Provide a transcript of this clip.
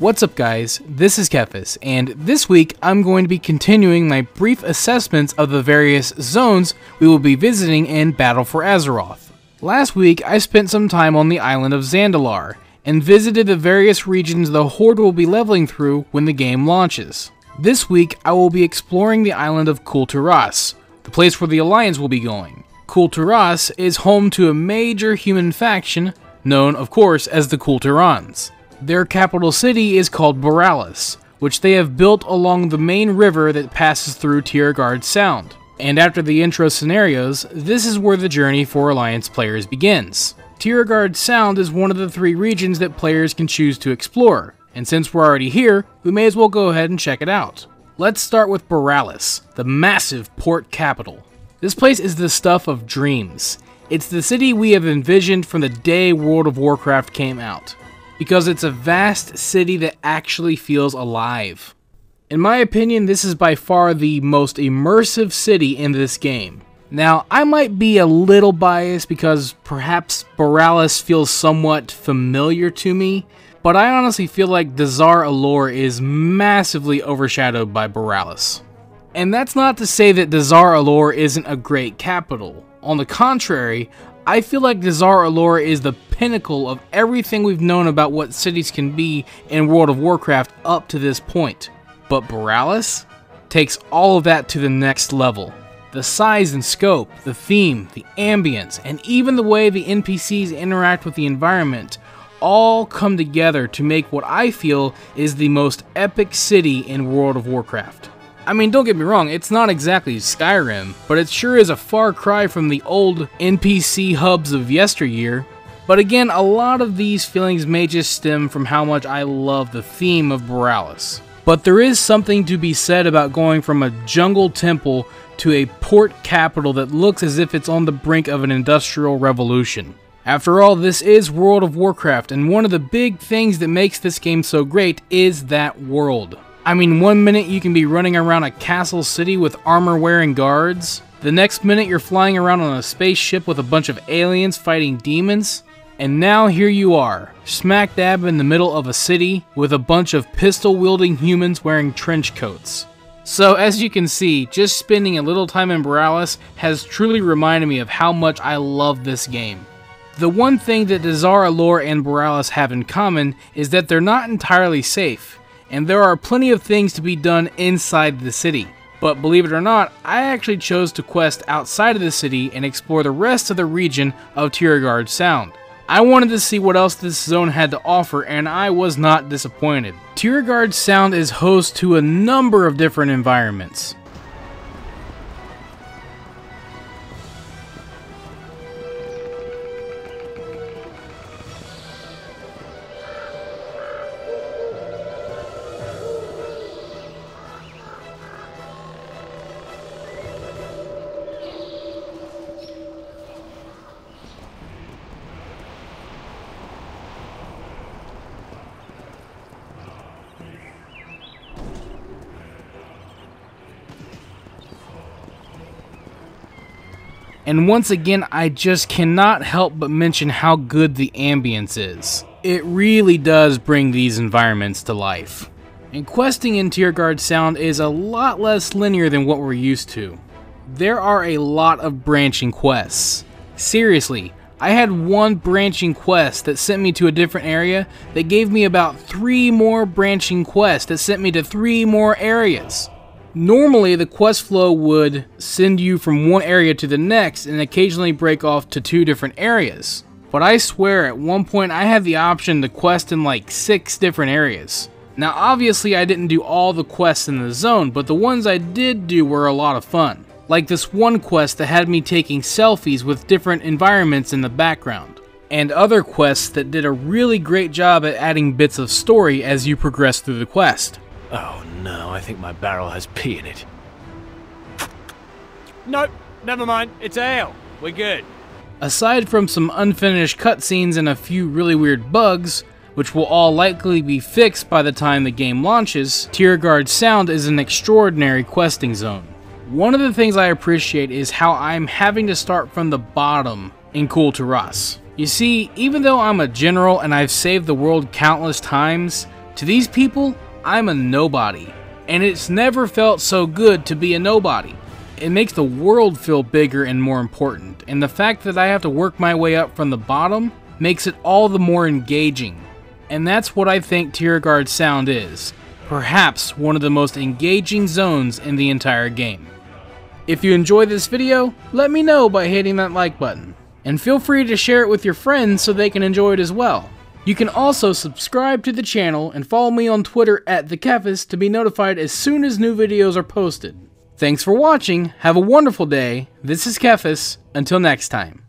What's up guys, this is Kephas, and this week I'm going to be continuing my brief assessments of the various zones we will be visiting in Battle for Azeroth. Last week I spent some time on the island of Zandalar, and visited the various regions the Horde will be leveling through when the game launches. This week I will be exploring the island of Tiragarde, the place where the Alliance will be going. Tiragarde is home to a major human faction, known of course as the Kulturans. Their capital city is called Borealis, which they have built along the main river that passes through Tiragarde Sound. And after the intro scenarios, this is where the journey for Alliance players begins. Tiragarde Sound is one of the 3 regions that players can choose to explore, and since we're already here, we may as well go ahead and check it out. Let's start with Borealis, the massive port capital. This place is the stuff of dreams. It's the city we have envisioned from the day World of Warcraft came out, because it's a vast city that actually feels alive. In my opinion, this is by far the most immersive city in this game. Now, I might be a little biased because perhaps Borealis feels somewhat familiar to me, but I honestly feel like Dazar Allure is massively overshadowed by Borealis. And that's not to say that Dazar Allure isn't a great capital. On the contrary, I feel like Dazar Allure is the pinnacle of everything we've known about what cities can be in World of Warcraft up to this point. But Borealis takes all of that to the next level. The size and scope, the theme, the ambience, and even the way the NPCs interact with the environment all come together to make what I feel is the most epic city in World of Warcraft. I mean, don't get me wrong, it's not exactly Skyrim, but it sure is a far cry from the old NPC hubs of yesteryear. But again, a lot of these feelings may just stem from how much I love the theme of Borealis. But there is something to be said about going from a jungle temple to a port capital that looks as if it's on the brink of an industrial revolution. After all, this is World of Warcraft, and one of the big things that makes this game so great is that world. I mean, one minute you can be running around a castle city with armor-wearing guards, the next minute you're flying around on a spaceship with a bunch of aliens fighting demons, and now here you are, smack dab in the middle of a city with a bunch of pistol-wielding humans wearing trench coats. So as you can see, just spending a little time in Borealis has truly reminded me of how much I love this game. The one thing that Dazar Allure and Borealis have in common is that they're not entirely safe, and there are plenty of things to be done inside the city. But believe it or not, I actually chose to quest outside of the city and explore the rest of the region of Tiragarde Sound. I wanted to see what else this zone had to offer, and I was not disappointed. Tiragarde Sound is host to a number of different environments. And once again, I just cannot help but mention how good the ambience is. It really does bring these environments to life. And questing in Tiragarde Sound is a lot less linear than what we're used to. There are a lot of branching quests. Seriously, I had one branching quest that sent me to a different area that gave me about 3 more branching quests that sent me to 3 more areas. Normally, the quest flow would send you from one area to the next and occasionally break off to 2 different areas. But I swear, at one point I had the option to quest in like 6 different areas. Now obviously I didn't do all the quests in the zone, but the ones I did do were a lot of fun. Like this one quest that had me taking selfies with different environments in the background. And other quests that did a really great job at adding bits of story as you progress through the quest. Oh no, I think my barrel has pee in it. Nope, never mind, it's ale. We're good. Aside from some unfinished cutscenes and a few really weird bugs, which will all likely be fixed by the time the game launches, Tiragarde Sound is an extraordinary questing zone. One of the things I appreciate is how I'm having to start from the bottom in Tiragarde. You see, even though I'm a general and I've saved the world countless times, To these people, I'm a nobody, and it's never felt so good to be a nobody. It makes the world feel bigger and more important, and the fact that I have to work my way up from the bottom makes it all the more engaging. And that's what I think Tiragarde Sound is. Perhaps one of the most engaging zones in the entire game. If you enjoyed this video, let me know by hitting that like button. And feel free to share it with your friends so they can enjoy it as well. You can also subscribe to the channel and follow me on Twitter at TheKephas to be notified as soon as new videos are posted. Thanks for watching, have a wonderful day, this is Kephas, until next time.